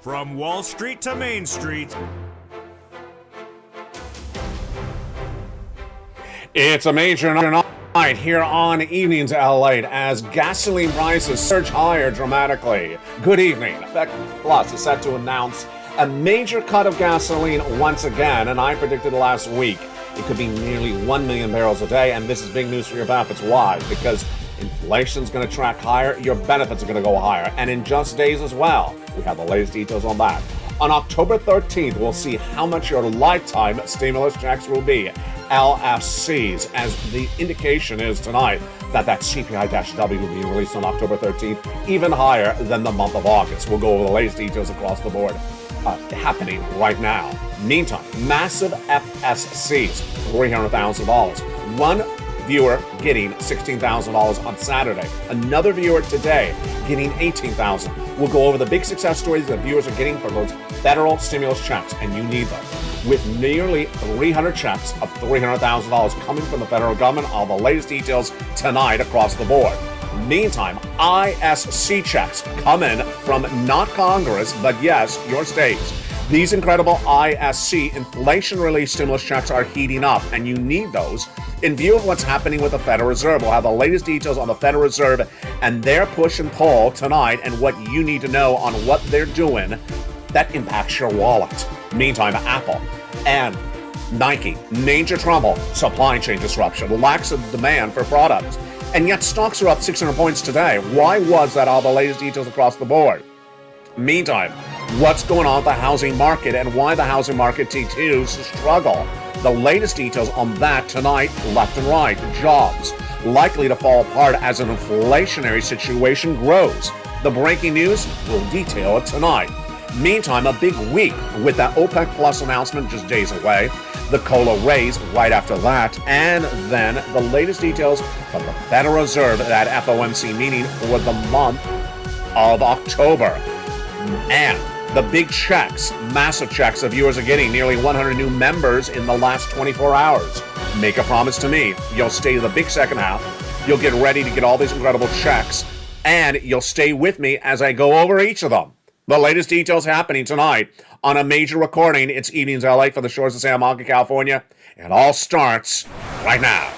From Wall Street to Main Street. It's a major night here on Evenings LALATE as gasoline prices surge higher dramatically. Good evening. OPEC Plus is set to announce a major cut of gasoline once again, and I predicted last week it could be nearly 1 million barrels a day, and this is big news for your benefits. Why? Because inflation's going to track higher, your benefits are going to go higher, and in just days as well. We have the latest details on that. On October 13th, we'll see how much your lifetime stimulus checks will be, LSCs, as the indication is tonight that CPI-W will be released on October 13th, even higher than the month of August. We'll go over the latest details across the board happening right now. Meantime, massive FSCs, $300,000. One viewer getting $16,000 on Saturday. Another viewer today getting $18,000. We'll go over the big success stories that viewers are getting for those federal stimulus checks, and you need them. With nearly 300 checks of $300,000 coming from the federal government, all the latest details tonight across the board. Meantime, ISC checks come in from not Congress, but yes, your states. These incredible ISC inflation relief stimulus checks are heating up, and you need those. In view of what's happening with the Federal Reserve, we'll have the latest details on the Federal Reserve and their push and pull tonight, and what you need to know on what they're doing that impacts your wallet. Meantime, Apple and Nike, major trouble, supply chain disruption, lacks of demand for products, and yet stocks are up 600 points today. Why was that? All the latest details across the board. Meantime, what's going on with the housing market and why the housing market continues to struggle? The latest details on that tonight, left and right. Jobs likely to fall apart as an inflationary situation grows. The breaking news, we'll detail it tonight. Meantime, a big week with that OPEC Plus announcement just days away, the COLA raise right after that, and then the latest details from the Federal Reserve at that FOMC meeting for the month of October. And the big checks, massive checks that viewers are getting, nearly 100 new members in the last 24 hours. Make a promise to me, you'll stay to the big second half, you'll get ready to get all these incredible checks, and you'll stay with me as I go over each of them. The latest details happening tonight on a major recording. It's Evenings LA for the shores of Santa Monica, California. It all starts right now.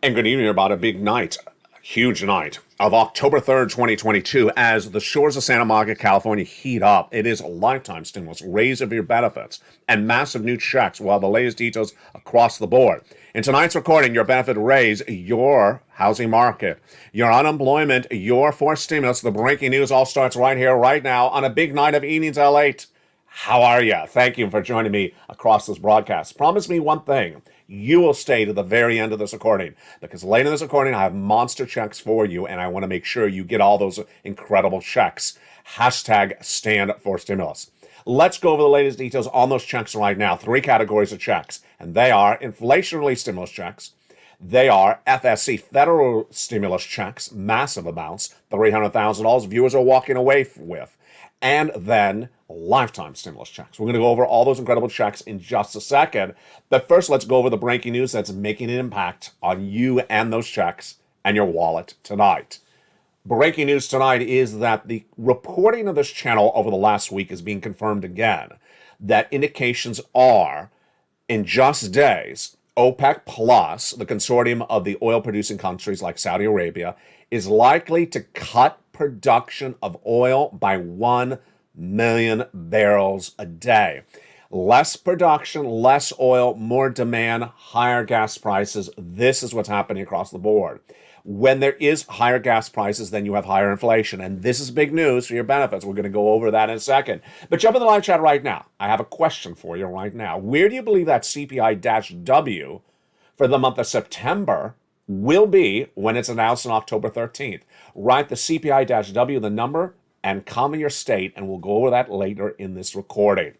And good evening about a big night, a huge night of October 3rd, 2022, as the shores of Santa Monica, California heat up. It is a lifetime stimulus, raise of your benefits, and massive new checks, while the latest details across the board. In tonight's recording, your benefit raise, your housing market, your unemployment, your forced stimulus. The breaking news all starts right here, right now, on a big night of Evenings LALATE. How are you? Thank you for joining me across this broadcast. Promise me one thing. You will stay to the very end of this recording, because later in this recording, I have monster checks for you, and I want to make sure you get all those incredible checks. Hashtag stand for stimulus. Let's go over the latest details on those checks right now. 3 categories of checks, and they are inflation relief stimulus checks. They are FSC federal stimulus checks, massive amounts, $300,000 viewers are walking away with. And then lifetime stimulus checks. We're going to go over all those incredible checks in just a second. But first, let's go over the breaking news that's making an impact on you and those checks and your wallet tonight. Breaking news tonight is that the reporting of this channel over the last week is being confirmed again. That indications are, in just days, OPEC Plus, the consortium of the oil-producing countries like Saudi Arabia, is likely to cut production of oil by 1 million barrels a day. Less production, less oil, more demand, higher gas prices. This is what's happening across the board. When there is higher gas prices, then you have higher inflation. And this is big news for your benefits. We're going to go over that in a second. But jump in the live chat right now. I have a question for you right now. Where do you believe that CPI-W for the month of September will be when it's announced on October 13th? Right, the CPI-W, the number and come in your state, and we'll go over that later in this recording.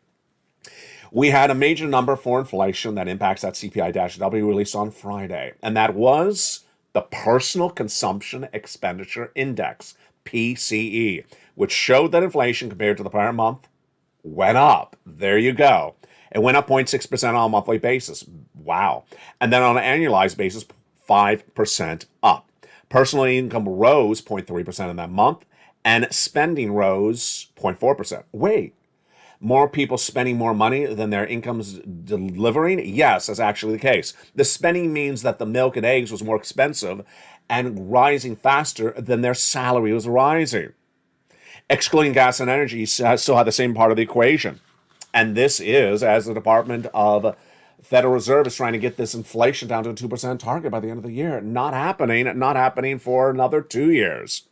We had a major number for inflation that impacts that CPI-W released on Friday, and that was the Personal Consumption Expenditure Index, PCE, which showed that inflation compared to the prior month went up. There you go. It went up 0.6% on a monthly basis. Wow. And then on an annualized basis, 5% up. Personal income rose 0.3% in that month, and spending rose 0.4%. Wait, more people spending more money than their income's delivering? Yes, that's actually the case. The spending means that the milk and eggs was more expensive and rising faster than their salary was rising. Excluding gas and energy still had the same part of the equation. And this is as the Department of Federal Reserve is trying to get this inflation down to a 2% target by the end of the year. Not happening for another 2 years.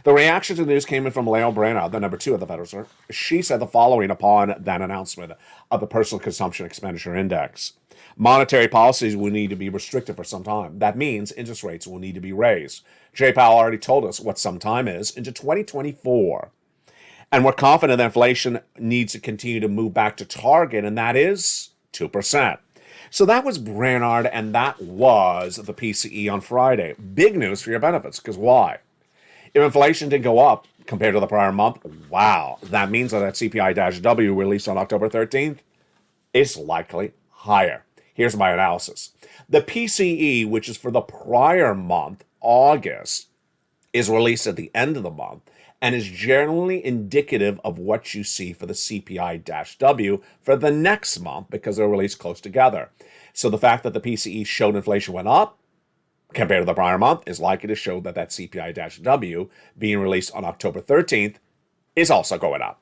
The reaction to the news came in from Lael Brainerd, the number 2 of the Federal Reserve. She said the following upon that announcement of the Personal Consumption Expenditure Index. Monetary policies will need to be restricted for some time. That means interest rates will need to be raised. Jay Powell already told us what some time is, into 2024. And we're confident that inflation needs to continue to move back to target, and that is 2%. So that was Brainerd, and that was the PCE on Friday. Big news for your benefits, because why? If inflation did go up compared to the prior month, wow, that means that CPI-W released on October 13th is likely higher. Here's my analysis. The PCE, which is for the prior month, August, is released at the end of the month and is generally indicative of what you see for the CPI-W for the next month because they're released close together. So the fact that the PCE showed inflation went up compared to the prior month is likely to show that CPI-W being released on October 13th is also going up.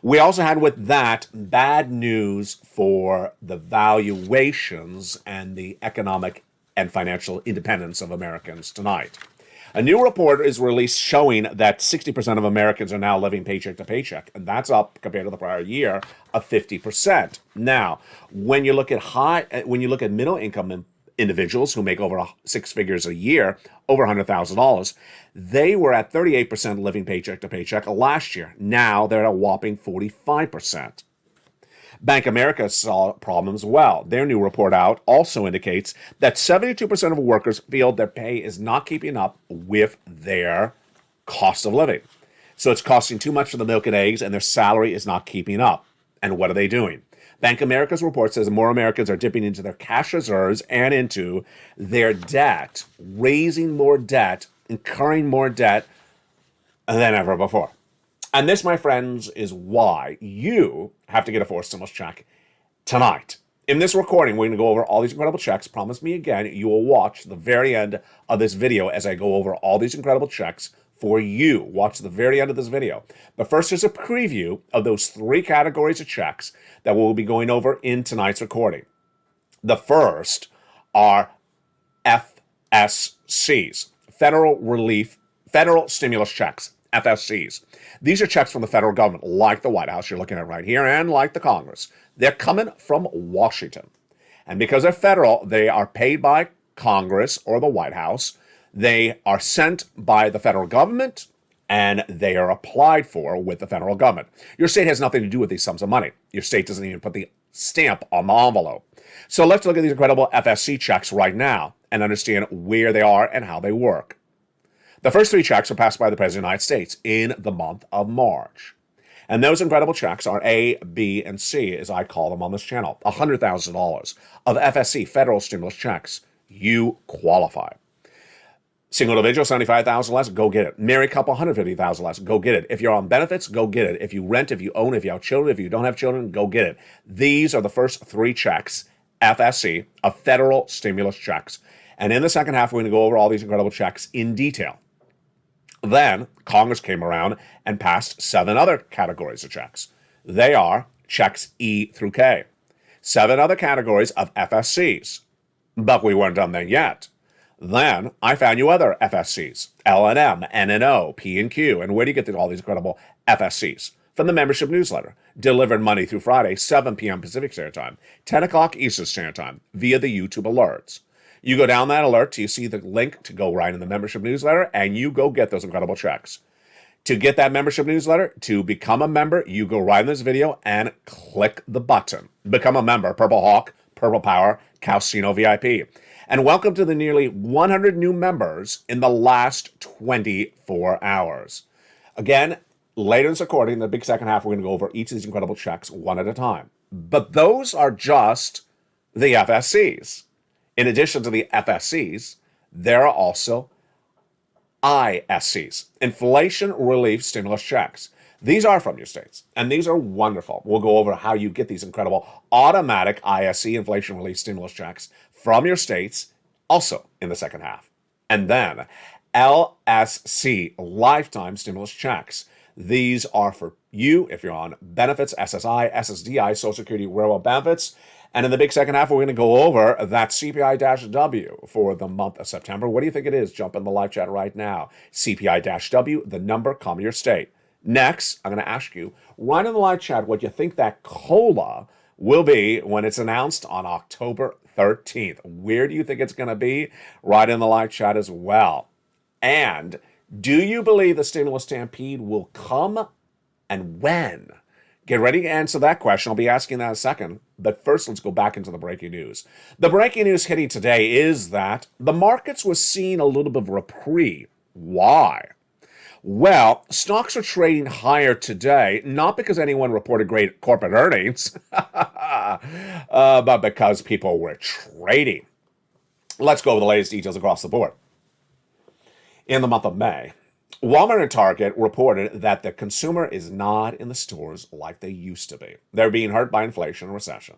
We also had with that bad news for the valuations and the economic and financial independence of Americans tonight. A new report is released showing that 60% of Americans are now living paycheck to paycheck, and that's up compared to the prior year of 50%. Now, when you look at middle income individuals who make over 6 figures a year, over $100,000, they were at 38% living paycheck to paycheck last year. Now they're at a whopping 45%. Bank of America saw problems as well. Their new report out also indicates that 72% of workers feel their pay is not keeping up with their cost of living. So it's costing too much for the milk and eggs, and their salary is not keeping up. And what are they doing? Bank of America's report says more Americans are dipping into their cash reserves and into their debt, raising more debt, incurring more debt than ever before. And this, my friends, is why you have to get a forced stimulus check tonight. In this recording, we're going to go over all these incredible checks. Promise me again, you will watch the very end of this video as I go over all these incredible checks for you. Watch the very end of this video. But first, there's a preview of those 3 categories of checks that we'll be going over in tonight's recording. The first are FSCs, Federal Stimulus Checks, FSCs. These are checks from the federal government, like the White House you're looking at right here, and like the Congress. They're coming from Washington. And because they're federal, they are paid by Congress or the White House. They are sent by the federal government, and they are applied for with the federal government. Your state has nothing to do with these sums of money. Your state doesn't even put the stamp on the envelope. So let's look at these incredible FSC checks right now and understand where they are and how they work. The first 3 checks were passed by the President of the United States in the month of March. And those incredible checks are A, B, and C, as I call them on this channel. $100,000 of FSC, federal stimulus checks. You qualify. Single individual, $75,000 less, go get it. Married couple, $150,000 less, go get it. If you're on benefits, go get it. If you rent, if you own, if you have children, if you don't have children, go get it. These are the first 3 checks, FSC, of federal stimulus checks. And in the second half, we're going to go over all these incredible checks in detail. Then Congress came around and passed 7 other categories of checks. They are checks E through K. 7 other categories of FSCs. But we weren't done there yet. Then I found you other FSCs, L&M, N&O, P and Q. And where do you get all these incredible FSCs? From the membership newsletter, delivered Monday through Friday, 7 p.m. Pacific Standard Time, 10 o'clock Eastern Standard Time, via the YouTube alerts. You go down that alert, you see the link to go right in the membership newsletter, and you go get those incredible checks. To get that membership newsletter, to become a member, you go right in this video and click the button. Become a member, Purple Hawk, Purple Power, Calcino VIP. And welcome to the nearly 100 new members in the last 24 hours. Again, later in this recording, the big second half, we're going to go over each of these incredible checks one at a time. But those are just the FSCs. In addition to the FSCs, there are also ISCs, Inflation Relief Stimulus Checks. These are from your states, and these are wonderful. We'll go over how you get these incredible automatic ISC, Inflation Relief Stimulus Checks, from your states, also in the second half. And then LSC, Lifetime Stimulus Checks. These are for you if you're on benefits, SSI, SSDI, Social Security, Railroad benefits. And in the big second half, we're going to go over that CPI-W for the month of September. What do you think it is? Jump in the live chat right now. CPI-W, the number, comma your state. Next, I'm going to ask you, right in the live chat, what you think that COLA will be when it's announced on October 13th. Where do you think it's going to be? Right in the live chat as well. And do you believe the stimulus stampede will come, and when? Get ready to answer that question. I'll be asking that in a second. But first, let's go back into the breaking news. The breaking news hitting today is that the markets were seeing a little bit of reprieve. Why? Well, stocks are trading higher today, not because anyone reported great corporate earnings, but because people were trading. Let's go over the latest details across the board. In the month of May, Walmart and Target reported that the consumer is not in the stores like they used to be. They're being hurt by inflation and recession.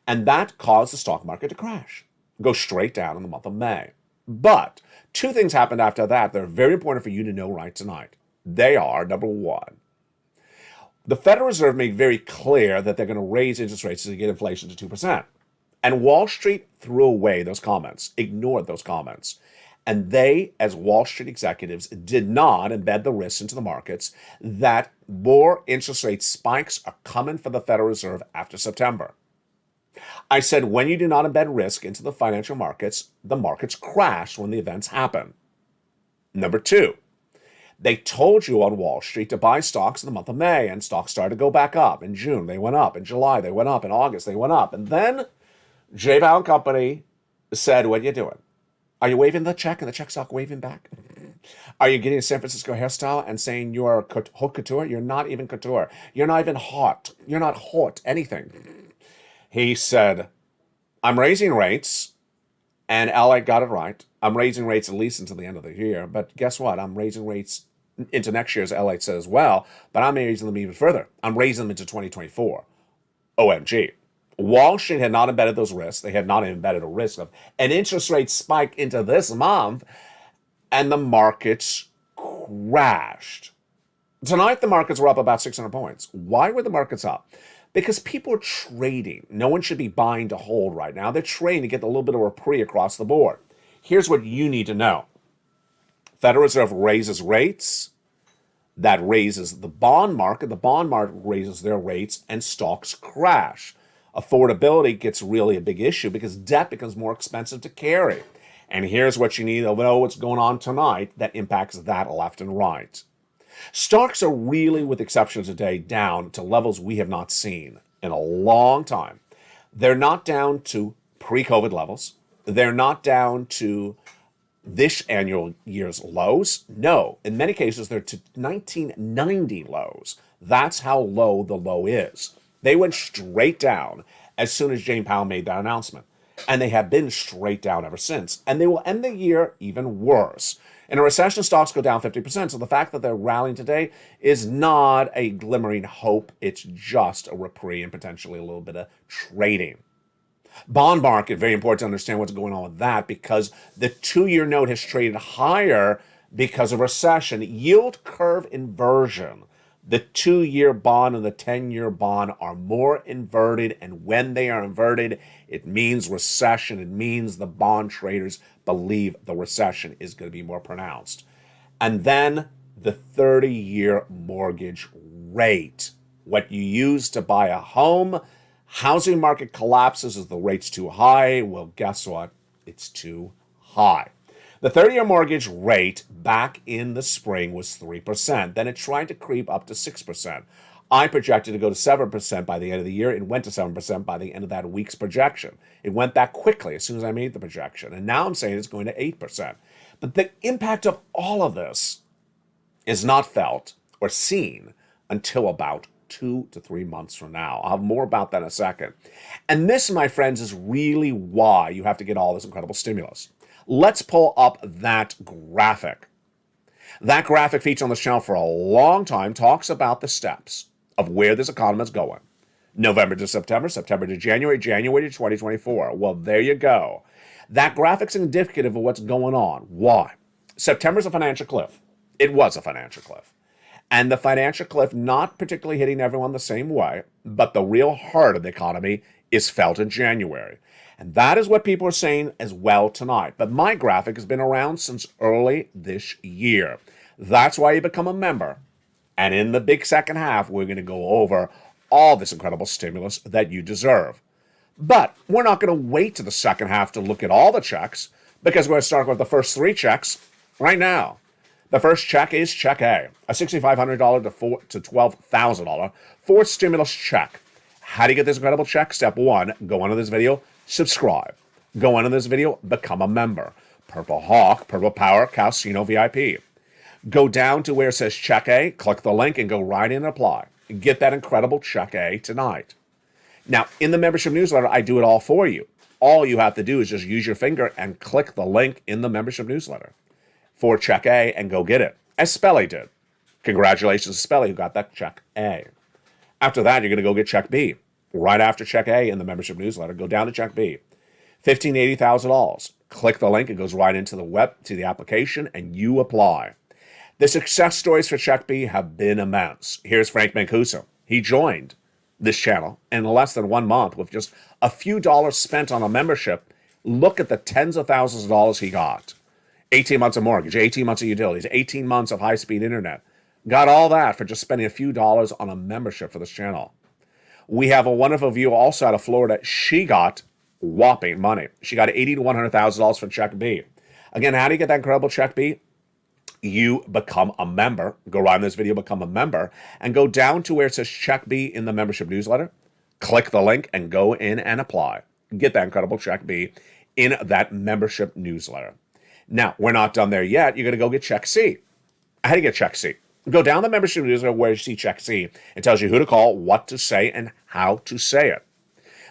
And that caused the stock market to crash, go straight down in the month of May. But two things happened after that that are very important for you to know right tonight. They are, number one, the Federal Reserve made very clear that they're going to raise interest rates to get inflation to 2%. And Wall Street threw away those comments, ignored those comments. And they, as Wall Street executives, did not embed the risks into the markets that more interest rate spikes are coming for the Federal Reserve after September. I said when you do not embed risk into the financial markets, the markets crash when the events happen. Number two, they told you on Wall Street to buy stocks in the month of May, and stocks started to go back up. In June, they went up. In July, they went up. In August, they went up. And then J. Powell and Company said, what are you doing? Are you waving the check and the check's not waving back? Are you getting a San Francisco hairstyle and saying you're haute couture? You're not even couture. You're not even hot. You're not hot, anything. He said, I'm raising rates, and LA got it right. I'm raising rates at least until the end of the year. But guess what? I'm raising rates into next year, as LA said as well. But I'm raising them even further. I'm raising them into 2024. OMG. Wall Street had not embedded those risks. They had not embedded a risk of an interest rate spike into this month, and the markets crashed. Tonight, the markets were up about 600 points. Why were the markets up? Because people are trading. No one should be buying to hold right now. They're trading to get a little bit of reprieve across the board. Here's what you need to know. Federal Reserve raises rates. That raises the bond market. The bond market raises their rates, and stocks crash. Affordability gets really a big issue because debt becomes more expensive to carry. And here's what you need to know what's going on tonight that impacts that left and right. Stocks are really, with exception today, down to levels we have not seen in a long time. They're not down to pre-COVID levels. They're not down to this annual year's lows. No, in many cases, they're to 1990 lows. That's how low the low is. They went straight down as soon as Jane Powell made that announcement. And they have been straight down ever since. And they will end the year even worse. In a recession, stocks go down 50%. So the fact that they're rallying today is not a glimmering hope. It's just a reprieve and potentially a little bit of trading. Bond market, very important to understand what's going on with that because the 2-year note has traded higher because of recession. Yield curve inversion. The 2-year bond and the 10-year bond are more inverted, and when they are inverted, it means recession. It means the bond traders believe the recession is going to be more pronounced. And then the 30-year mortgage rate, what you use to buy a home. Housing market collapses as the rate's too high. Well, guess what? It's too high. The 30-year mortgage rate back in the spring was 3%. Then it tried to creep up to 6%. I projected to go to 7% by the end of the year. It went to 7% by the end of that week's projection. It went that quickly as soon as I made the projection. And now I'm saying it's going to 8%. But the impact of all of this is not felt or seen until about 2 to 3 months from now. I'll have more about that in a second. And this, my friends, is really why you have to get all this incredible stimulus. Let's pull up that graphic. That graphic featured on this channel for a long time talks about the steps of where this economy is going. November to September, September to January, January to 2024. Well, there you go. That graphic's indicative of what's going on. Why? September's a financial cliff. It was a financial cliff. And the financial cliff not particularly hitting everyone the same way, but the real heart of the economy is felt in January. And that is what people are saying as well tonight. But my graphic has been around since early this year. That's why you become a member. And in the big second half, we're going to go over all this incredible stimulus that you deserve. But we're not going to wait to the second half to look at all the checks, because we're going to start with the first 3 checks right now. The first check is Check A $6,500 to $12,000 for stimulus check. How do you get this incredible check? Step 1, go under this video, subscribe. Go under this video, become a member. Purple Hawk, Purple Power, Casino VIP. Go down to where it says Check A, click the link, and go right in and apply. Get that incredible Check A tonight. Now, in the membership newsletter, I do it all for you. All you have to do is just use your finger and click the link in the membership newsletter for Check A and go get it, as Spelly did. Congratulations to Spelly who got that Check A. After that, you're going to go get Check B. Right after Check A in the membership newsletter, go down to Check B. $15,000 to $80,000. Click the link, it goes right into the web, to the application, and you apply. The success stories for Check B have been immense. Here's Frank Mancuso. He joined this channel in less than 1 month with just a few dollars spent on a membership. Look at the tens of thousands of dollars he got. 18 months of mortgage, 18 months of utilities, 18 months of high-speed internet. Got all that for just spending a few dollars on a membership for this channel. We have a wonderful viewer also out of Florida. She got whopping money. She got $80,000 to $100,000 for Check B. Again, how do you get that incredible Check B? You become a member. Go right in this video, become a member, and go down to where it says Check B in the membership newsletter. Click the link and go in and apply. Get that incredible Check B in that membership newsletter. Now, we're not done there yet. You're going to go get Check C. How do you get Check C? Go down the membership newsletter where you see Check C. It tells you who to call, what to say, and how to say it.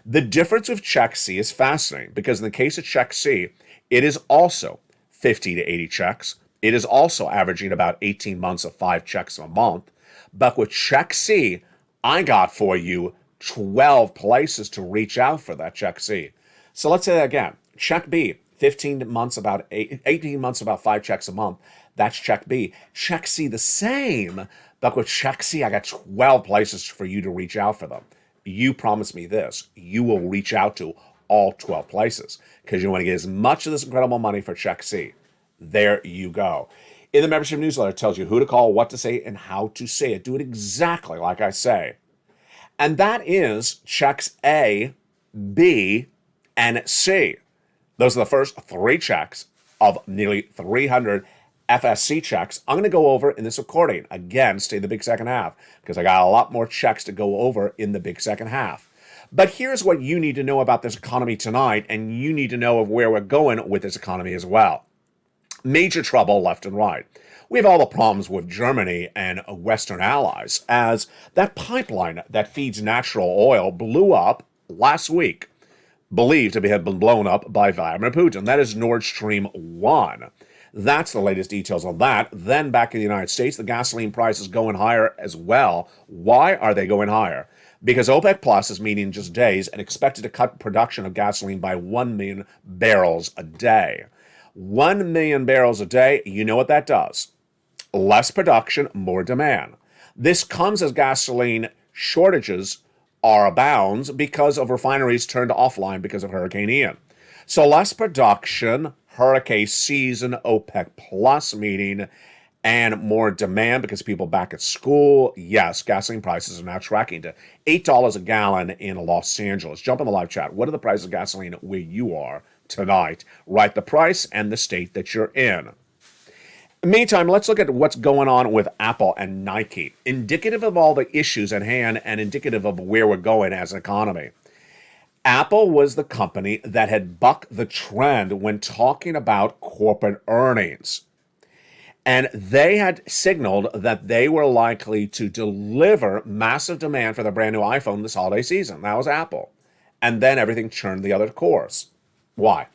The difference with Check C is fascinating because in the case of Check C, it is also 50 to 80 checks. It is also averaging about 18 months of 5 checks a month. But with Check C, I got for you 12 places to reach out for that Check C. So let's say that again. Check B, 18 months, about 5 checks a month. That's Check B. Check C, the same. But with Check C, I got 12 places for you to reach out for them. You promise me this. You will reach out to all 12 places because you want to get as much of this incredible money for Check C. There you go. In the membership newsletter, it tells you who to call, what to say, and how to say it. Do it exactly like I say. And that is checks A, B, and C. Those are the first 3 checks of nearly 300 FSC checks I'm going to go over in this recording. Again, stay in the big second half because I got a lot more checks to go over in the big second half. But here's what you need to know about this economy tonight, and you need to know of where we're going with this economy as well. Major trouble left and right. We have all the problems with Germany and Western allies as that pipeline that feeds natural oil blew up last week, believed to have been blown up by Vladimir Putin. That is Nord Stream 1. That's the latest details on that. Then back in the United States, the gasoline price is going higher as well. Why are they going higher? Because OPEC Plus is meeting in just days and expected to cut production of gasoline by 1 million barrels a day. 1 million barrels a day, you know what that does. Less production, more demand. This comes as gasoline shortages are abounds because of refineries turned offline because of Hurricane Ian. So less production, hurricane season, OPEC Plus meeting, and more demand because people back at school. Yes, gasoline prices are now tracking to $8 a gallon in Los Angeles. Jump in the live chat. What are the prices of gasoline where you are tonight. Write the price and the state that you're in. Meantime, let's look at what's going on with Apple and Nike. Indicative of all the issues at hand and indicative of where we're going as an economy. Apple was the company that had bucked the trend when talking about corporate earnings. And they had signaled that they were likely to deliver massive demand for the brand new iPhone this holiday season. That was Apple. And then everything churned the other course. Why?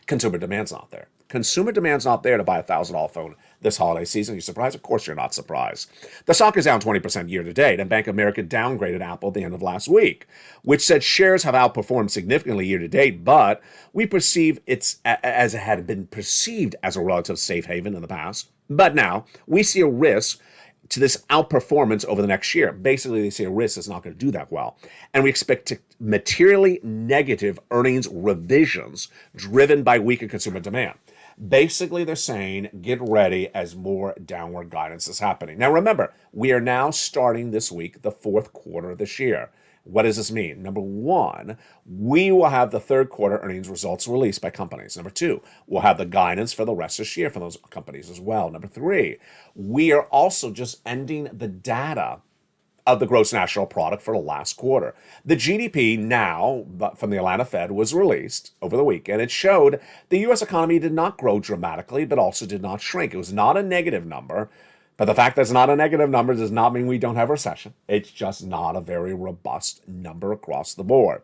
Consumer demand's not there. Consumer demand's not there to buy a $1,000 phone this holiday season. You're surprised? Of course you're not surprised. The stock is down 20% year to date, and Bank of America downgraded Apple at the end of last week, which said shares have outperformed significantly year to date, but we perceive it's as it had been perceived as a relative safe haven in the past. But now we see a risk to this outperformance over the next year. Basically, they say a risk is not going to do that well. And we expect materially negative earnings revisions driven by weaker consumer demand. Basically, they're saying, get ready as more downward guidance is happening. Now, remember, we are now starting this week, the fourth quarter of this year. What does this mean? Number one, we will have the third quarter earnings results released by companies. Number two, we'll have the guidance for the rest of this year for those companies as well. Number three, we are also just ending the data of the gross national product for the last quarter. The GDP now from the Atlanta Fed was released over the weekend. It showed the U.S. economy did not grow dramatically, but also did not shrink. It was not a negative number, but the fact that it's not a negative number does not mean we don't have a recession. It's just not a very robust number across the board.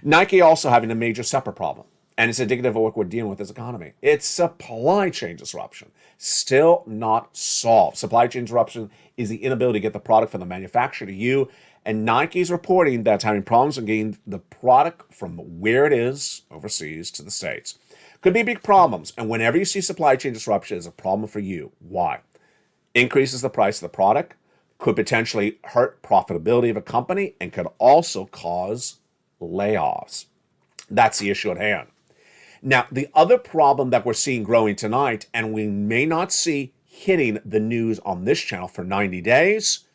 Nike also having a major separate problem, and it's indicative of what we're dealing with as economy. It's supply chain disruption, still not solved. Supply chain disruption is the inability to get the product from the manufacturer to you, and Nike's reporting that's having problems in getting the product from where it is overseas to the States. Could be big problems, and whenever you see supply chain disruption, it's a problem for you. Why? Increases the price of the product, could potentially hurt profitability of a company, and could also cause layoffs. That's the issue at hand. Now, the other problem that we're seeing growing tonight, and we may not see hitting the news on this channel for 90 days,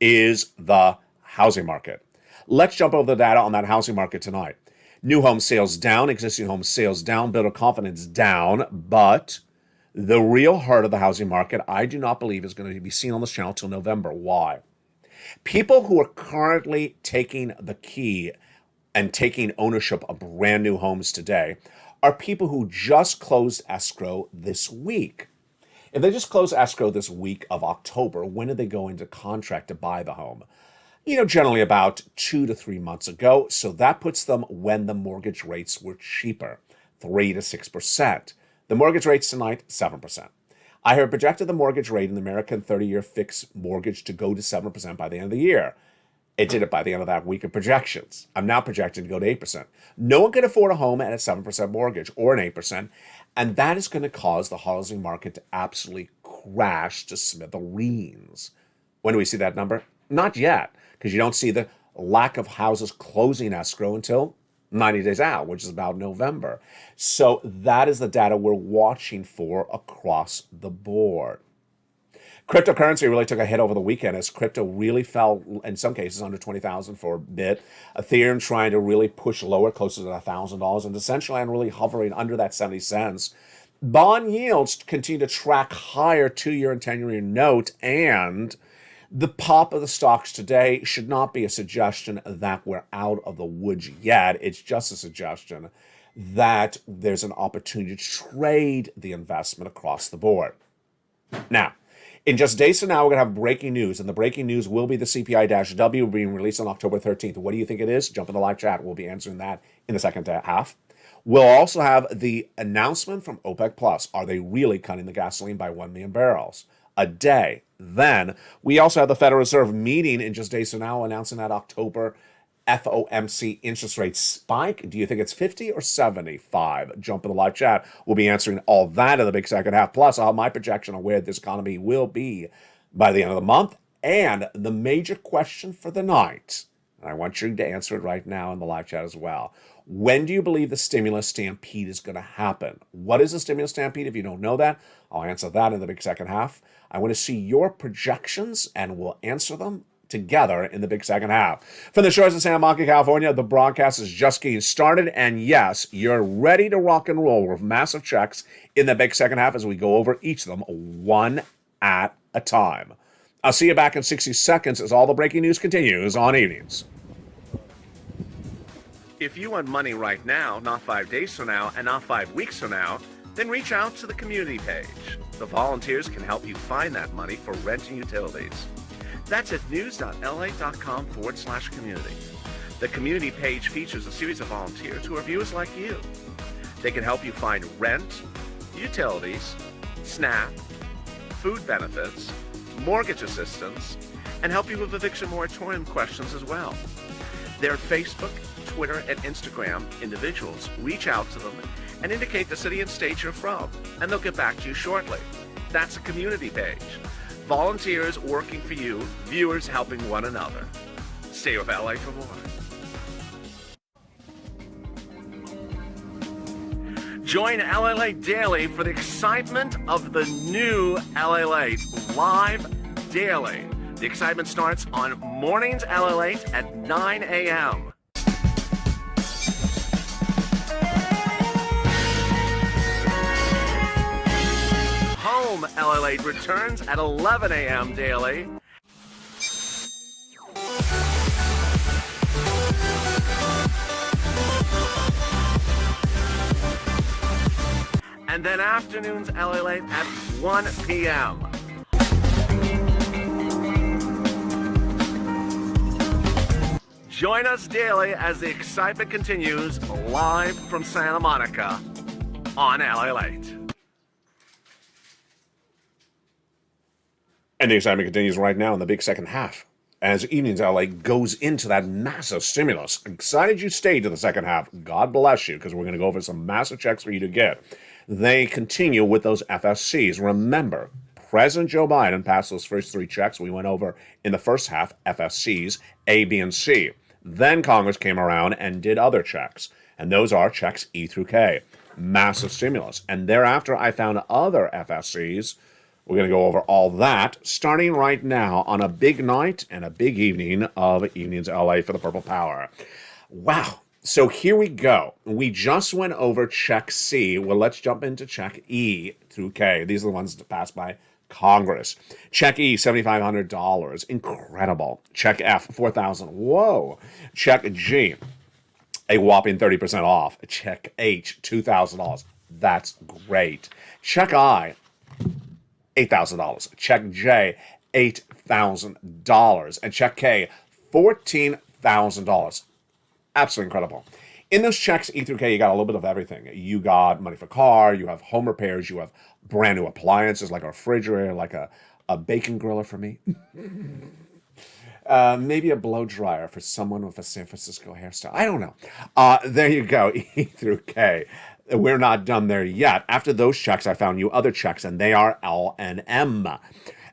is the housing market. Let's jump over the data on that housing market tonight. New home sales down, existing home sales down, builder confidence down, but the real heart of the housing market, I do not believe is going to be seen on this channel till November. Why? People who are currently taking the key and taking ownership of brand new homes today are people who just closed escrow this week. If they just closed escrow this week of October, when did they go into contract to buy the home? Generally about 2 to 3 months ago. So that puts them when the mortgage rates were cheaper, 3 to 6%. The mortgage rates tonight, 7%. I have projected the mortgage rate in the American 30-year fixed mortgage to go to 7% by the end of the year. It did it by the end of that week of projections. I'm now projecting to go to 8%. No one can afford a home at a 7% mortgage or an 8%, and that is going to cause the housing market to absolutely crash to smithereens. When do we see that number? Not yet, because you don't see the lack of houses closing escrow until 90 days out, which is about November. So that is the data we're watching for across the board. Cryptocurrency really took a hit over the weekend as crypto really fell, in some cases, under 20,000 for a bit. Ethereum trying to really push lower, closer to $1,000, and Decentraland really hovering under that 70 cents. Bond yields continue to track higher 2-year and 10-year note, and the pop of the stocks today should not be a suggestion that we're out of the woods yet. It's just a suggestion that there's an opportunity to trade the investment across the board. Now, in just days from now, we're going to have breaking news, and the breaking news will be the CPI-W being released on October 13th. What do you think it is? Jump in the live chat. We'll be answering that in the second half. We'll also have the announcement from OPEC+. Are they really cutting the gasoline by 1 million barrels a day? Then we also have the Federal Reserve meeting in just days from now, announcing that October FOMC interest rate spike. Do you think it's 50 or 75? Jump in the live chat. We'll be answering all that in the big second half. Plus, I'll have my projection on where this economy will be by the end of the month. And the major question for the night, and I want you to answer it right now in the live chat as well. When do you believe the stimulus stampede is going to happen? What is a stimulus stampede? If you don't know that, I'll answer that in the big second half. I want to see your projections, and we'll answer them together in the big second half. From the shores of Santa Monica, California, the broadcast is just getting started, and yes, you're ready to rock and roll with massive checks in the big second half as we go over each of them one at a time. I'll see you back in 60 seconds as all the breaking news continues on Evenings. If you want money right now, not 5 days from now, and not 5 weeks from now, then reach out to the community page. The volunteers can help you find that money for rent and utilities. That's at news.lalate.com/community. The community page features a series of volunteers who are viewers like you. They can help you find rent, utilities, SNAP, food benefits, mortgage assistance, and help you with eviction moratorium questions as well. Their Facebook, Twitter, and Instagram individuals reach out to them and indicate the city and state you're from, and they'll get back to you shortly. That's a community page. Volunteers working for you, viewers helping one another. Stay with LA for more. Join LALATE Daily for the excitement of the new LALATE live daily. The excitement starts on mornings LALATE at 9 a.m. Home LALATE returns at 11 a.m. daily. And then afternoons LALATE at 1 p.m. Join us daily as the excitement continues live from Santa Monica on LALATE. And the excitement continues right now in the big second half as Evenings LA goes into that massive stimulus. Excited you stayed to the second half. God bless you, because we're going to go over some massive checks for you to get. They continue with those FSCs. Remember, President Joe Biden passed those first 3 checks we went over in the first half, FSCs, A, B, and C. Then Congress came around and did other checks, and those are checks E through K. Massive stimulus. And thereafter, I found other FSCs. We're going to go over all that, starting right now on a big night and a big evening of Evenings LA for the Purple Power. Wow. So here we go. We just went over check C. Well, let's jump into check E through K. These are the ones that passed by Congress. Check E, $7,500. Incredible. Check F, $4,000. Whoa. Check G, a whopping 30% off. Check H, $2,000. That's great. Check I, $8,000. Check J, $8,000. And check K, $14,000. Absolutely incredible. In those checks, E through K, you got a little bit of everything. You got money for car, you have home repairs, you have brand new appliances like a refrigerator, like a bacon griller for me. Maybe a blow dryer for someone with a San Francisco hairstyle. I don't know. There you go, E through K. We're not done there yet. After those checks, I found you other checks, and they are L and M.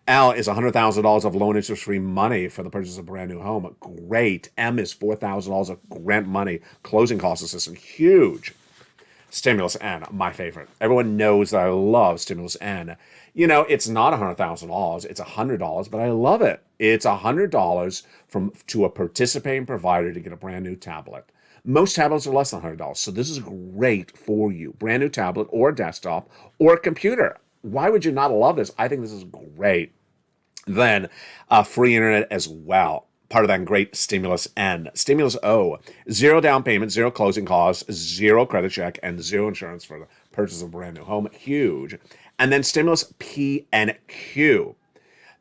L is $100,000 of loan interest-free money for the purchase of a brand new home. Great. M is $4,000 of grant money, closing cost assistance. Huge. Stimulus N, my favorite. Everyone knows that I love Stimulus N. You know, it's not $100,000. It's $100, but I love it. It's $100 to a participating provider to get a brand new tablet. Most tablets are less than $100, so this is great for you. Brand new tablet or desktop or computer. Why would you not love this? I think this is great. Then free internet as well. Part of that great Stimulus N. Stimulus O, 0 down payment, 0 closing costs, 0 credit check, and 0 insurance for the purchase of a brand new home. Huge. And then Stimulus P and Q.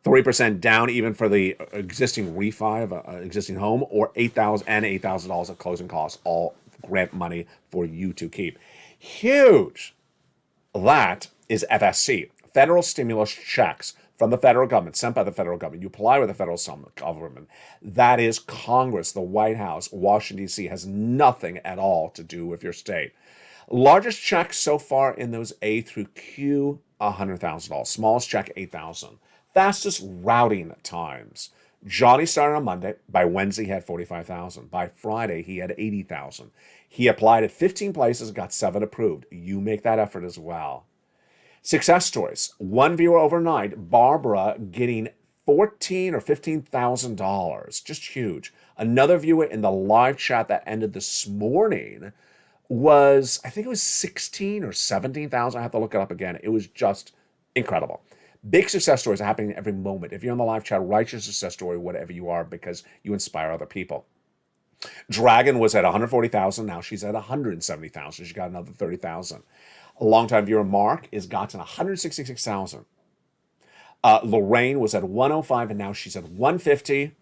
3% down even for the existing refi of an existing home, or $8,000 and $8,000 of closing costs, all grant money for you to keep. Huge. That is FSC, federal stimulus checks from the federal government, sent by the federal government. You apply with the federal government. That is Congress, the White House, Washington, D.C. has nothing at all to do with your state. Largest check so far in those A through Q, $100,000. Smallest check, $8,000. Fastest routing times. Johnny started on Monday. By Wednesday, he had $45,000. By Friday, he had $80,000. He applied at 15 places, got 7 approved. You make that effort as well. Success stories. One viewer overnight, Barbara, getting $14,000 or $15,000. Just huge. Another viewer in the live chat that ended this morning was, I think it was 16 or 17,000. I have to look it up again. It was just incredible. Big success stories are happening every moment. If you're in the live chat, write your success story, whatever you are, because you inspire other people. Dragon was at 140,000. Now she's at 170,000. She got another 30,000. A longtime viewer, Mark, is gotten 166,000. Lorraine was at 105, and now she's at 150.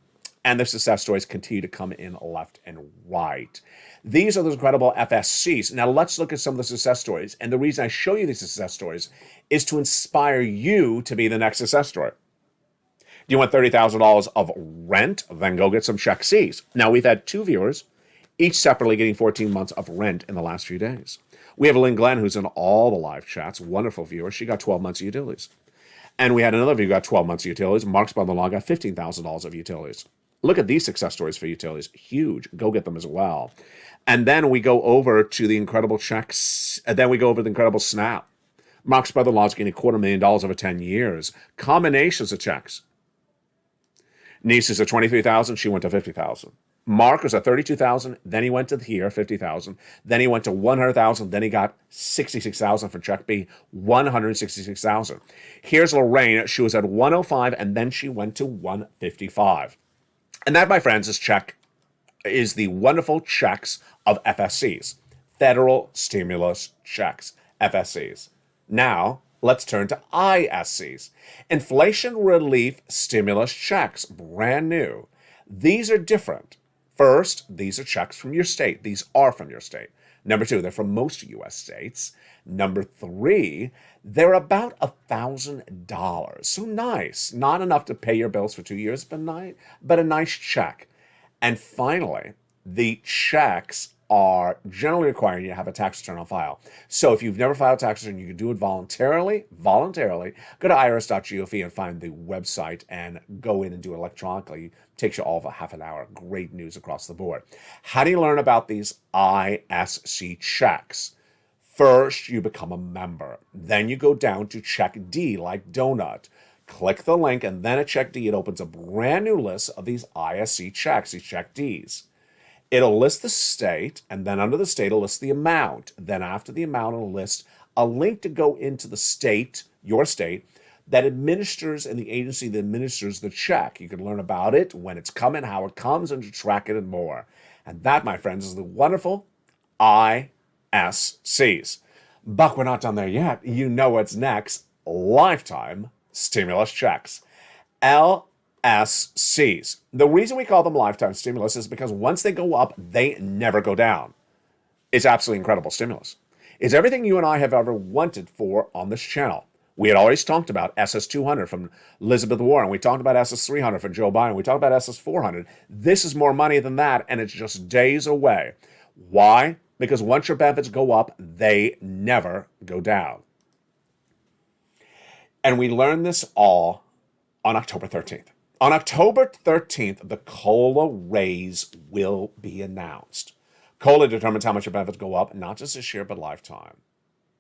And the success stories continue to come in left and right. These are those incredible FSCs. Now let's look at some of the success stories. And the reason I show you these success stories is to inspire you to be the next success story. Do you want $30,000 of rent? Then go get some check Cs. Now we've had 2 viewers, each separately getting 14 months of rent in the last few days. We have Lynn Glenn, who's in all the live chats, wonderful viewer. She got 12 months of utilities. And we had another viewer who got 12 months of utilities. Mark's brother-in-law got $15,000 of utilities. Look at these success stories for utilities. Huge. Go get them as well. And then we go over to the incredible checks. And then we go over the incredible snap. Mark's brother-in-law is getting $250,000 over 10 years. Combinations of checks. Niece is at 23,000. She went to 50,000. Mark was at 32,000. Then he went to here, 50,000. Then he went to 100,000. Then he got 66,000 for check B, 166,000. Here's Lorraine. She was at 105, and then she went to 155. And that, my friends, is the wonderful checks of FSCs, federal stimulus checks, FSCs. Now, let's turn to ISCs, inflation relief stimulus checks, brand new. These are different. First, these are checks from your state. These are from your state. Number 2, they're from most U.S. states. Number 3, they're about $1,000. So nice. Not enough to pay your bills for 2 years, but a nice check. And finally, the checks are generally requiring you to have a tax return on file. So if you've never filed a tax return, you can do it voluntarily. Go to irs.gov and find the website and go in and do it electronically. It takes you all of a half an hour. Great news across the board. How do you learn about these ISC checks? First, you become a member. Then you go down to check D, like donut. Click the link, and then at check D, it opens a brand new list of these ISC checks, these check Ds. It'll list the state, and then under the state, it'll list the amount. Then after the amount, it'll list a link to go into the state, your state, that administers and the agency that administers the check. You can learn about it, when it's coming, how it comes, and to track it and more. And that, my friends, is the wonderful ISCs. But we're not done there yet. You know what's next. Lifetime stimulus checks. LSCs. The reason we call them lifetime stimulus is because once they go up, they never go down. It's absolutely incredible stimulus. It's everything you and I have ever wanted for on this channel. We had always talked about SS200 from Elizabeth Warren. We talked about SS300 from Joe Biden. We talked about SS400. This is more money than that, and it's just days away. Why? Because once your benefits go up, they never go down. And we learned this all on October 13th. On October 13th, the COLA raise will be announced. COLA determines how much your benefits go up, not just this year, but lifetime.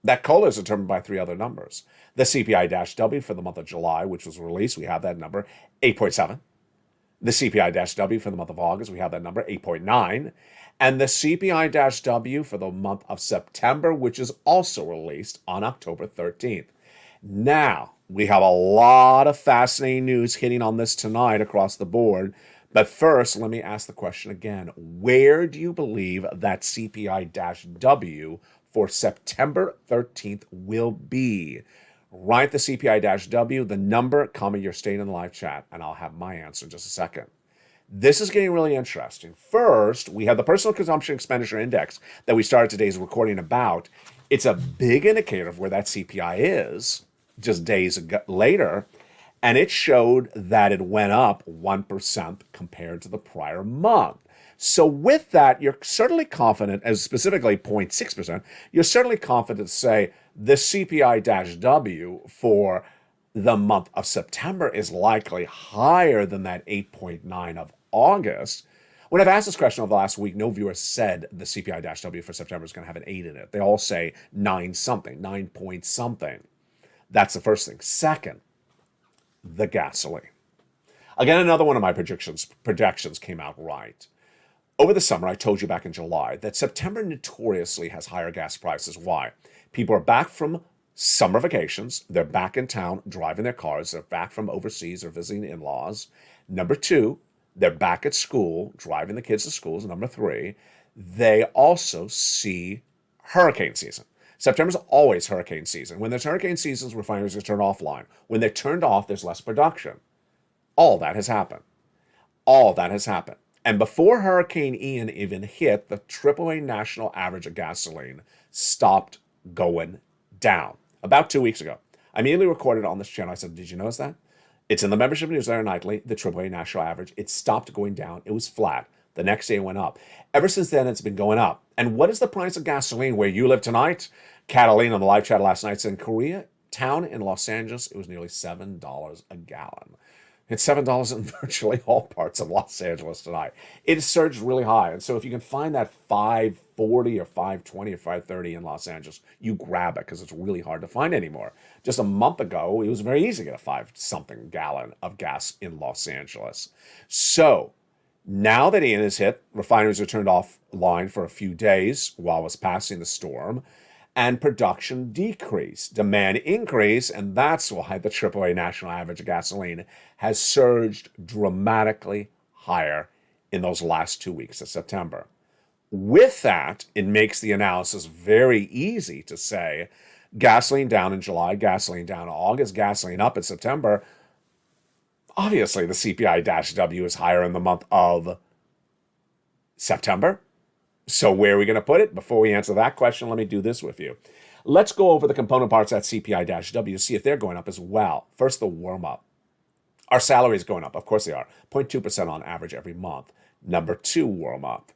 That COLA is determined by 3 other numbers. The CPI-W for the month of July, which was released, we have that number, 8.7. The CPI-W for the month of August, we have that number, 8.9. And the CPI-W for the month of September, which is also released on October 13th. Now, we have a lot of fascinating news hitting on this tonight across the board. But first, let me ask the question again. Where do you believe that CPI-W for September 13th will be? Write the CPI-W, the number, comment your state in the live chat, and I'll have my answer in just a second. This is getting really interesting. First, we have the Personal Consumption Expenditure Index that we started today's recording about. It's a big indicator of where that CPI is just days later, and it showed that it went up 1% compared to the prior month. So with that, you're certainly confident, as specifically 0.6%, you're certainly confident to say the CPI-W for the month of September is likely higher than that 8.9 of August. When I've asked this question over the last week, no viewer said the CPI-W for September is going to have an 8 in it. They all say 9 something, 9 point something. That's the first thing. Second, the gasoline. Again, another one of my projections came out right. Over the summer, I told you back in July that September notoriously has higher gas prices. Why? People are back from summer vacations. They're back in town driving their cars. They're back from overseas or visiting in-laws. Number two, they're back at school, driving the kids to schools. Number three, they also see hurricane season. September's always hurricane season. When there's hurricane seasons, refineries are turned offline. When they're turned off, there's less production. All that has happened. All that has happened. And before Hurricane Ian even hit, the AAA national average of gasoline stopped going down about 2 weeks ago. I immediately recorded on this channel. I said, did you notice that? It's in the membership newsletter nightly, the AAA national average. It stopped going down. It was flat. The next day it went up. Ever since then, it's been going up. And what is the price of gasoline where you live tonight? Catalina on the live chat last night said in Koreatown in Los Angeles, it was nearly $7 a gallon. It's $7 in virtually all parts of Los Angeles tonight. It has surged really high. And so if you can find that 540 or 520 or 530 in Los Angeles, you grab it because it's really hard to find anymore. Just a month ago, it was very easy to get a 5-something gallon of gas in Los Angeles. So now that Ian has hit, refineries are turned offline for a few days while it was passing the storm, and production decreased, demand increased, and that's why the AAA national average of gasoline has surged dramatically higher in those last 2 weeks of September. With that, it makes the analysis very easy to say gasoline down in July, gasoline down in August, gasoline up in September. Obviously, the CPI-W is higher in the month of September. So where are we going to put it? Before we answer that question, let me do this with you. Let's go over the component parts at CPI-W to see if they're going up as well. First, the warm-up. Our salary is going up. Of course they are. 0.2% on average every month. Number two, warm-up.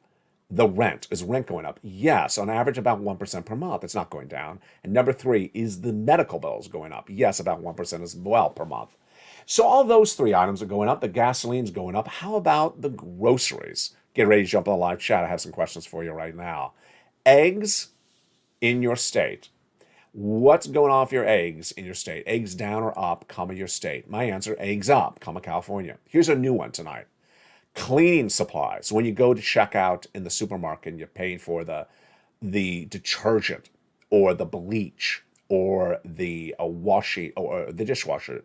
The rent. Is rent going up? Yes, on average about 1% per month. It's not going down. And number three, is the medical bills going up? Yes, about 1% as well per month. So all those three items are going up. The gasoline's going up. How about the groceries? Get ready to jump on the live chat. I have some questions for you right now. Eggs in your state. What's going on with your eggs in your state? Eggs down or up, comma, your state. My answer, eggs up, comma, California. Here's a new one tonight. Cleaning supplies. When you go to check out in the supermarket and you're paying for the detergent or the bleach or the washing or the dishwasher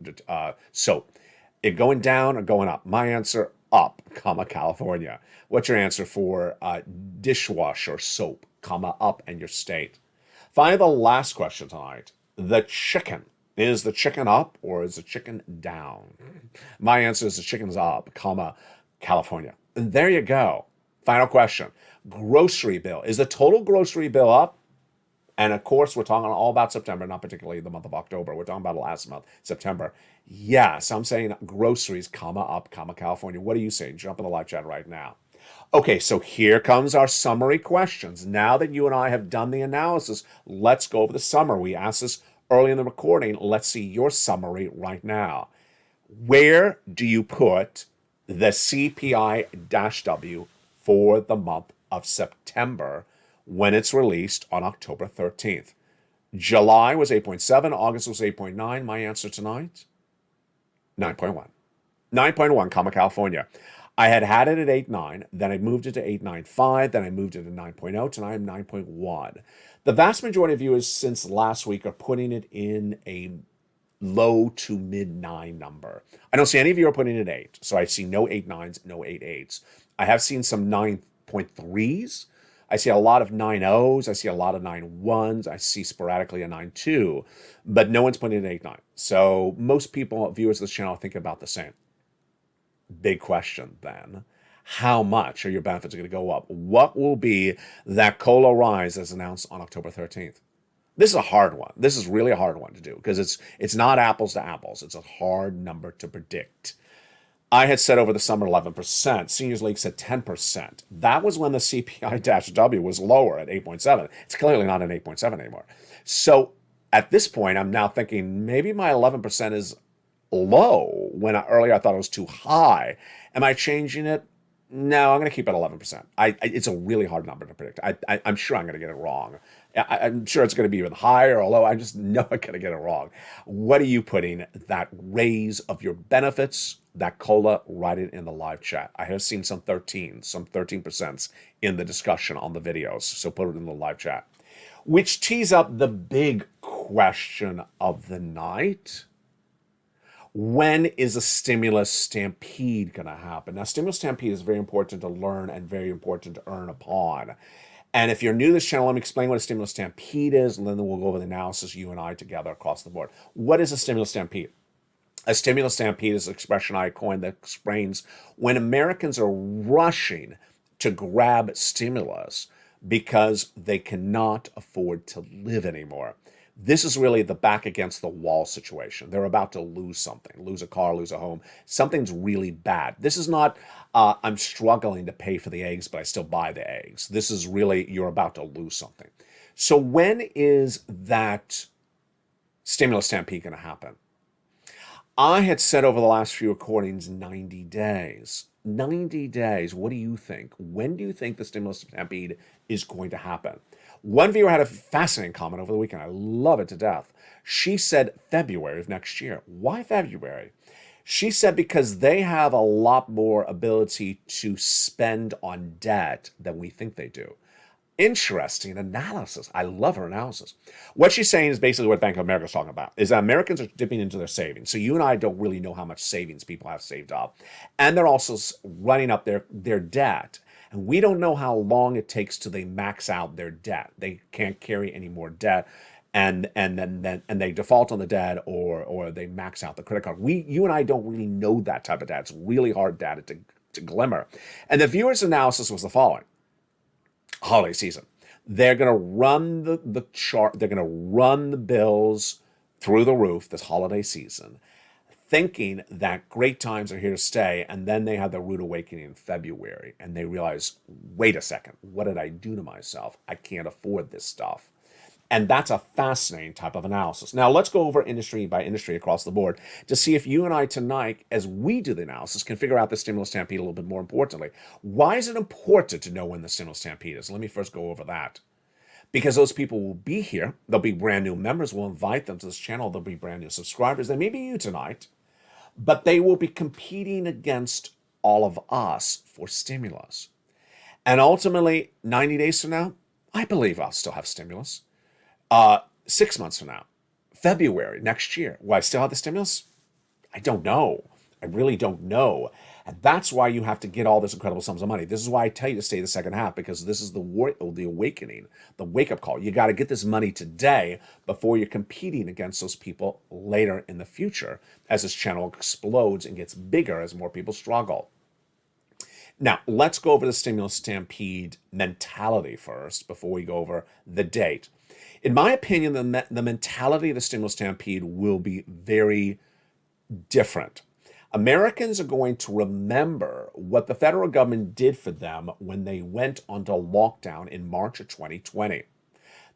soap. It going down or going up? My answer, up, comma, California. What's your answer for dishwasher soap, comma, up, and your state? Finally, the last question tonight. The chicken. Is the chicken up or is the chicken down? My answer is the chicken's up, comma, California. And there you go. Final question. Grocery bill. Is the total grocery bill up? And of course, we're talking all about September, not particularly the month of October. We're talking about last month, September. Yes, I'm saying groceries, comma, up, comma, California. What are you saying? Jump in the live chat right now. Okay, so here comes our summary questions. Now that you and I have done the analysis, let's go over the summary. We asked this early in the recording. Let's see your summary right now. Where do you put the CPI-W for the month of September when it's released on October 13th? July was 8.7, August was 8.9. My answer tonight, 9.1. 9.1, comma, California. I had it at 8.9, then I moved it to 8.95, then I moved it to 9.0, tonight I'm 9.1. The vast majority of viewers since last week are putting it in a low to mid 9 number. I don't see any of you are putting it at 8, so I see no 8.9s, no 8.8s. I have seen some 9.3s. I see a lot of 9.0s. I see a lot of 9.1s. I see sporadically a 9.2, but no one's putting it at 8.9. So most people, viewers of this channel, think about the same. Big question then. How much are your benefits going to go up? What will be that COLA rise as announced on October 13th? This is a hard one. This is really a hard one to do because it's not apples to apples. It's a hard number to predict. I had said over the summer 11%. Seniors League said 10%. That was when the CPI-W was lower at 8.7. It's clearly not an 8.7 anymore. So at this point, I'm now thinking maybe my 11% is low when earlier I thought it was too high. Am I changing it? No, I'm going to keep it 11%. It's a really hard number to predict. I'm sure I'm going to get it wrong. I'm sure it's going to be even higher, although I just know I'm going to get it wrong. What are you putting that raise of your benefits, that COLA, write it in the live chat. I have seen some 13% in the discussion on the videos, so put it in the live chat. Which tees up the big question of the night. When is a stimulus stampede going to happen? Now, stimulus stampede is very important to learn and very important to earn upon. And if you're new to this channel, let me explain what a stimulus stampede is, and then we'll go over the analysis, you and I together across the board. What is a stimulus stampede? A stimulus stampede is an expression I coined that explains when Americans are rushing to grab stimulus because they cannot afford to live anymore. This is really the back against the wall situation. They're about to lose something, lose a car, lose a home. Something's really bad. This is not, I'm struggling to pay for the eggs, but I still buy the eggs. This is really, you're about to lose something. So when is that stimulus stampede going to happen? I had said over the last few recordings, 90 days. 90 days. What do you think? When do you think the stimulus stampede is going to happen? One viewer had a fascinating comment over the weekend. I love it to death. She said February of next year. Why February? She said because they have a lot more ability to spend on debt than we think they do. Interesting analysis. I love her analysis. What she's saying is basically what Bank of America is talking about, is that Americans are dipping into their savings. So you and I don't really know how much savings people have saved up. And they're also running up their debt. And we don't know how long it takes till they max out their debt. They can't carry any more debt, and they default on the debt, or they max out the credit card. You and I don't really know that type of debt. It's really hard data to glimmer. And the viewer's analysis was the following. Holiday season. They're going to run the chart. They're going to run the bills through the roof this holiday season, thinking that great times are here to stay. And then they have the rude awakening in February and they realize, wait a second, what did I do to myself? I can't afford this stuff. And that's a fascinating type of analysis. Now, let's go over industry by industry across the board to see if you and I tonight, as we do the analysis, can figure out the stimulus stampede a little bit more importantly. Why is it important to know when the stimulus stampede is? Let me first go over that. Because those people will be here. They'll be brand new members. We'll invite them to this channel. They'll be brand new subscribers. They may be you tonight, but they will be competing against all of us for stimulus. And ultimately, 90 days from now, I believe I'll still have stimulus. 6 months from now, February next year, will I still have the stimulus? I don't know. I really don't know. And that's why you have to get all this incredible sums of money. This is why I tell you to stay the second half, because this is the awakening, the wake-up call. You got to get this money today before you're competing against those people later in the future as this channel explodes and gets bigger as more people struggle. Now, let's go over the stimulus stampede mentality first before we go over the date. In my opinion, the mentality of the stimulus stampede will be very different. Americans are going to remember what the federal government did for them when they went onto lockdown in March of 2020.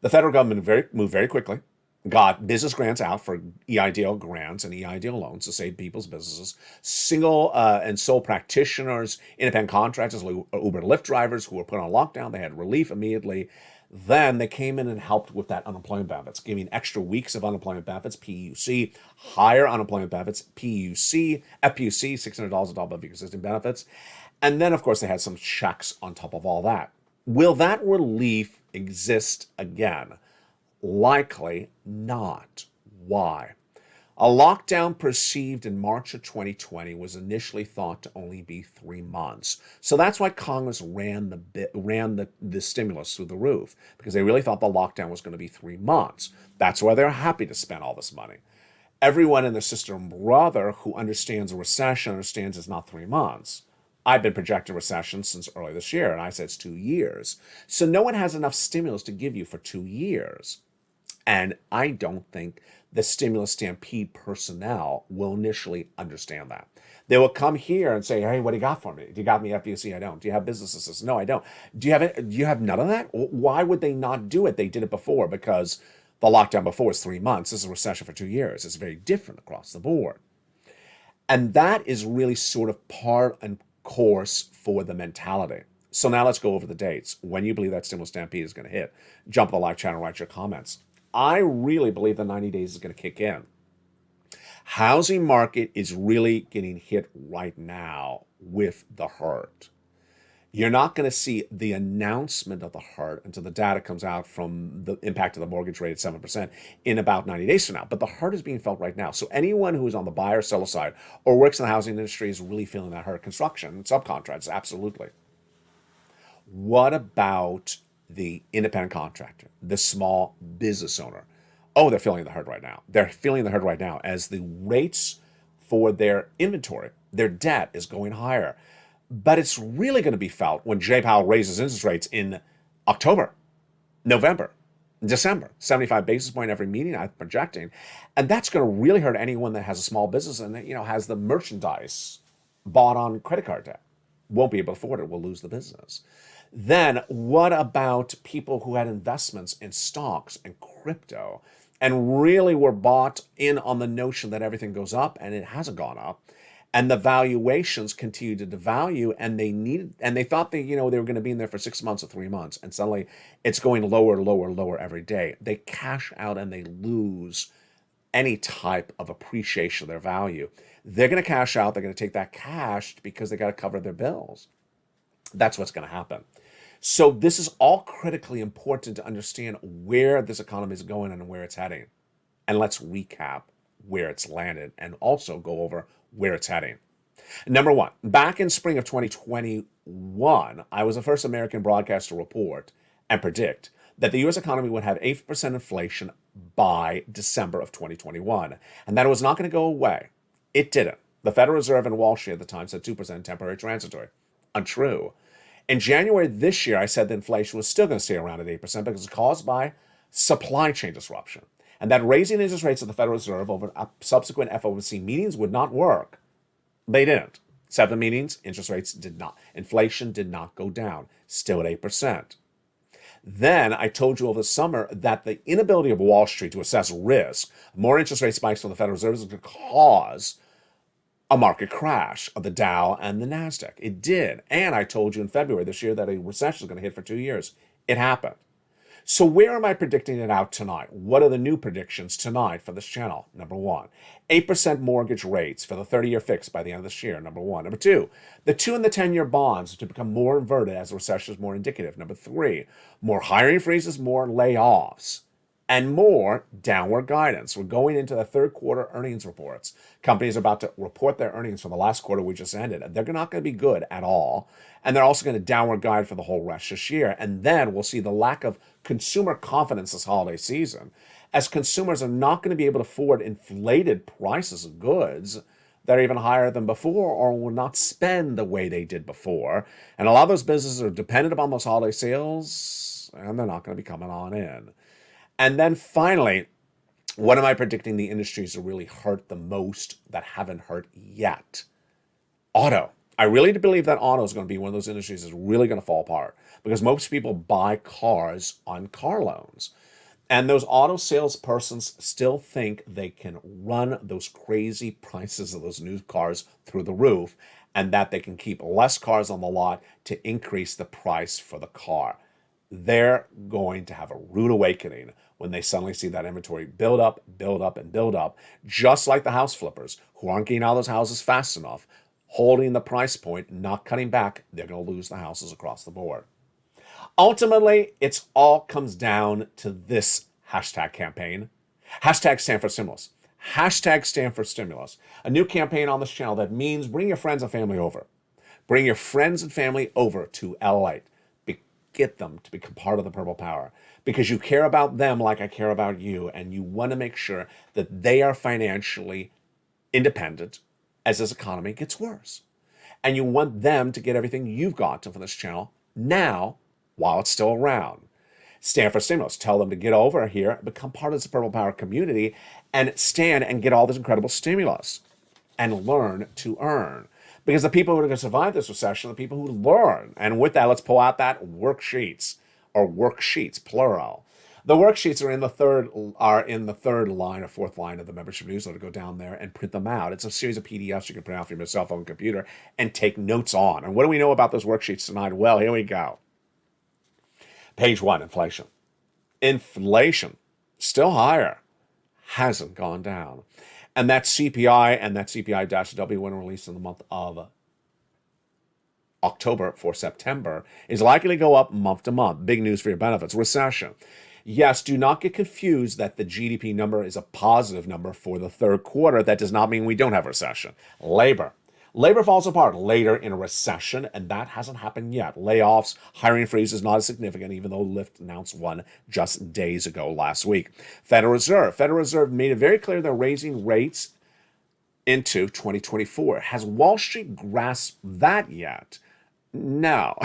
The federal government moved very quickly, got business grants out for EIDL grants and EIDL loans to save people's businesses, single and sole practitioners, independent contractors, Uber and Lyft drivers who were put on lockdown. They had relief immediately. Then they came in and helped with that unemployment benefits, giving extra weeks of unemployment benefits, PUC, higher unemployment benefits, FPUC, $600 on top of existing benefits. And then, of course, they had some checks on top of all that. Will that relief exist again? Likely not. Why? A lockdown perceived in March of 2020 was initially thought to only be 3 months. So that's why Congress ran the stimulus through the roof, because they really thought the lockdown was going to be 3 months. That's why they're happy to spend all this money. Everyone and their sister and brother who understands a recession understands it's not 3 months. I've been projecting recession since early this year, and I said it's 2 years. So no one has enough stimulus to give you for 2 years. And I don't think the stimulus stampede personnel will initially understand that. They will come here and say, hey, what do you got for me? Do you got me FBC? I don't. Do you have business assistance? No, I don't. Do you have none of that? Why would they not do it? They did it before because the lockdown before was 3 months. This is a recession for 2 years. It's very different across the board. And that is really sort of part and course for the mentality. So now let's go over the dates. When you believe that stimulus stampede is going to hit, jump on the live channel, write your comments. I really believe the 90 days is going to kick in. Housing market is really getting hit right now with the hurt. You're not going to see the announcement of the hurt until the data comes out from the impact of the mortgage rate at 7% in about 90 days from now. But the hurt is being felt right now. So anyone who is on the buyer or seller side or works in the housing industry is really feeling that hurt. Construction, subcontractors, absolutely. What about the independent contractor, the small business owner? Oh, they're feeling the hurt right now. They're feeling the hurt right now as the rates for their inventory, their debt is going higher. But it's really going to be felt when Jay Powell raises interest rates in October, November, December, 75 basis point every meeting I'm projecting. And that's going to really hurt anyone that has a small business and has the merchandise bought on credit card debt. Won't be able to afford it, will lose the business. Then what about people who had investments in stocks and crypto and really were bought in on the notion that everything goes up and it hasn't gone up? And the valuations continue to devalue, and they thought they were going to be in there for 6 months or 3 months, and suddenly it's going lower, lower, lower every day. They cash out and they lose any type of appreciation of their value. They're going to cash out. They're going to take that cash because they got to cover their bills. That's what's going to happen. So this is all critically important to understand where this economy is going and where it's heading. And let's recap where it's landed and also go over where it's heading. Number one, back in spring of 2021, I was the first American broadcaster to report and predict that the U.S. economy would have 8% inflation by December of 2021, and that it was not going to go away. It didn't. The Federal Reserve and Wall Street at the time said 2% temporary transitory. Untrue. In January this year, I said that inflation was still going to stay around at 8% because it's caused by supply chain disruption, and that raising interest rates at the Federal Reserve over subsequent FOMC meetings would not work. They didn't. 7 meetings, interest rates did not. Inflation did not go down, still at 8%. Then I told you over the summer that the inability of Wall Street to assess risk, more interest rate spikes from the Federal Reserve is going to cause a market crash of the Dow and the NASDAQ. It did. And I told you in February this year that a recession is going to hit for 2 years. It happened. So where am I predicting it out tonight? What are the new predictions tonight for this channel? Number one, 8% mortgage rates for the 30-year fix by the end of this year. Number one. Number two, the 2 and the 10-year bonds to become more inverted as the recession is more indicative. Number three, more hiring freezes, more layoffs, and more downward guidance. We're going into the third quarter earnings reports. Companies are about to report their earnings from the last quarter we just ended. They're not going to be good at all. And they're also going to downward guide for the whole rest of this year. And then we'll see the lack of consumer confidence this holiday season, as consumers are not going to be able to afford inflated prices of goods that are even higher than before, or will not spend the way they did before. And a lot of those businesses are dependent upon those holiday sales, and they're not going to be coming on in. And then finally, what am I predicting the industries that really hurt the most that haven't hurt yet? Auto. I really do believe that auto is going to be one of those industries that's really going to fall apart because most people buy cars on car loans. And those auto salespersons still think they can run those crazy prices of those new cars through the roof and that they can keep less cars on the lot to increase the price for the car. They're going to have a rude awakening when they suddenly see that inventory build up, build up, and build up, just like the house flippers who aren't getting out of those houses fast enough, holding the price point, not cutting back. They're going to lose the houses across the board. Ultimately, it's all comes down to this hashtag campaign. Hashtag stand for stimulus. Hashtag stand for stimulus. A new campaign on this channel that means bring your friends and family over. Bring your friends and family over to LALATE. Get them to become part of the Purple Power because you care about them like I care about you, and you want to make sure that they are financially independent as this economy gets worse. And you want them to get everything you've got from this channel now while it's still around. Stand for stimulus. Tell them to get over here, become part of this Purple Power community, and stand and get all this incredible stimulus and learn to earn. Because the people who are going to survive this recession are the people who learn. And with that, let's pull out that worksheets, or worksheets, plural. The worksheets are in the third line or fourth line of the membership newsletter. Go down there and print them out. It's a series of PDFs you can print out from your cell phone computer and take notes on. And what do we know about those worksheets tonight? Well, here we go. Page 1, inflation. Inflation, still higher, hasn't gone down. And that CPI and that CPI-W when released in the month of October for September is likely to go up month to month. Big news for your benefits. Recession. Yes, do not get confused that the GDP number is a positive number for the third quarter. That does not mean we don't have recession. Labor. Labor falls apart later in a recession, and that hasn't happened yet. Layoffs, hiring freeze is not as significant, even though Lyft announced one just days ago last week. Federal Reserve made it very clear they're raising rates into 2024. Has Wall Street grasped that yet? No.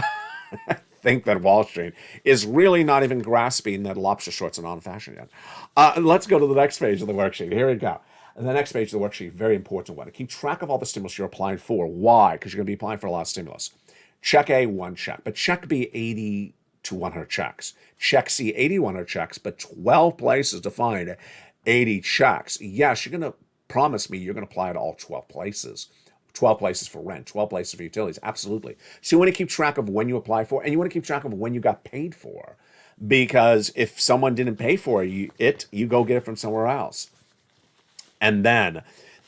I think that Wall Street is really not even grasping that lobster shorts are not in fashion yet. Let's go to the next page of the worksheet. Here we go. And the next page of the worksheet, very important one. To keep track of all the stimulus you're applying for. Why? Because you're going to be applying for a lot of stimulus. Check A, 1 check. But check B, 80 to 100 checks. Check C, 80 to 100 checks, but 12 places to find 80 checks. Yes, you're going to promise me you're going to apply to all 12 places. 12 places for rent, 12 places for utilities. Absolutely. So you want to keep track of when you apply for, and you want to keep track of when you got paid for. Because if someone didn't pay for you go get it from somewhere else. And then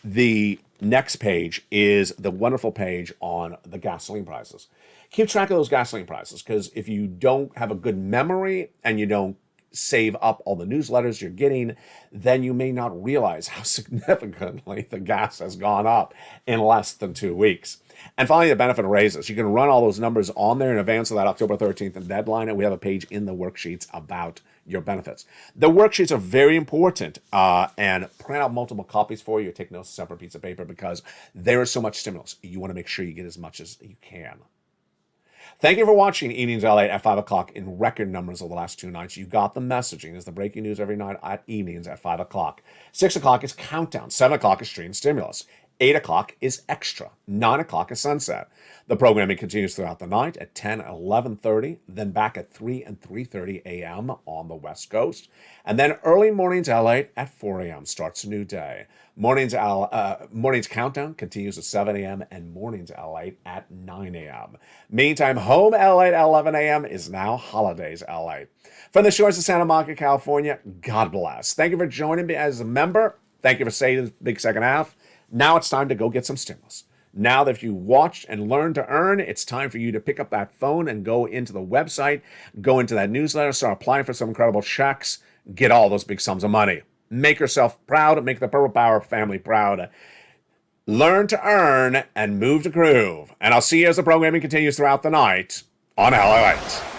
the next page is the wonderful page on the gasoline prices. Keep track of those gasoline prices, because if you don't have a good memory and you don't save up all the newsletters you're getting, then you may not realize how significantly the gas has gone up in less than 2 weeks. And finally, the benefit raises. You can run all those numbers on there in advance of that October 13th deadline, and we have a page in the worksheets about your benefits. The worksheets are very important, and print out multiple copies for you. Take notes on a separate piece of paper, because there is so much stimulus. You want to make sure you get as much as you can. Thank you for watching Evenings LA at 5 o'clock in record numbers of the last 2 nights. You got the messaging. It's the breaking news every night at evenings at 5 o'clock. 6 o'clock is countdown. 7 o'clock is stream stimulus. 8 o'clock is extra. 9 o'clock is sunset. The programming continues throughout the night at 10 and 11:30, then back at 3 and 3:30 a.m. on the West Coast. And then early mornings LA at 4 a.m. starts a new day. Mornings countdown continues at 7 a.m. and mornings LA at 9 a.m. Meantime, home LA at 11 a.m. is now holidays LA. From the shores of Santa Monica, California, God bless. Thank you for joining me as a member. Thank you for staying the big second half. Now it's time to go get some stimulus. Now that you watched and learned to earn, it's time for you to pick up that phone and go into the website, go into that newsletter, start applying for some incredible checks, get all those big sums of money. Make yourself proud, make the Purple Power family proud. Learn to earn and move to groove. And I'll see you as the programming continues throughout the night on LALATE.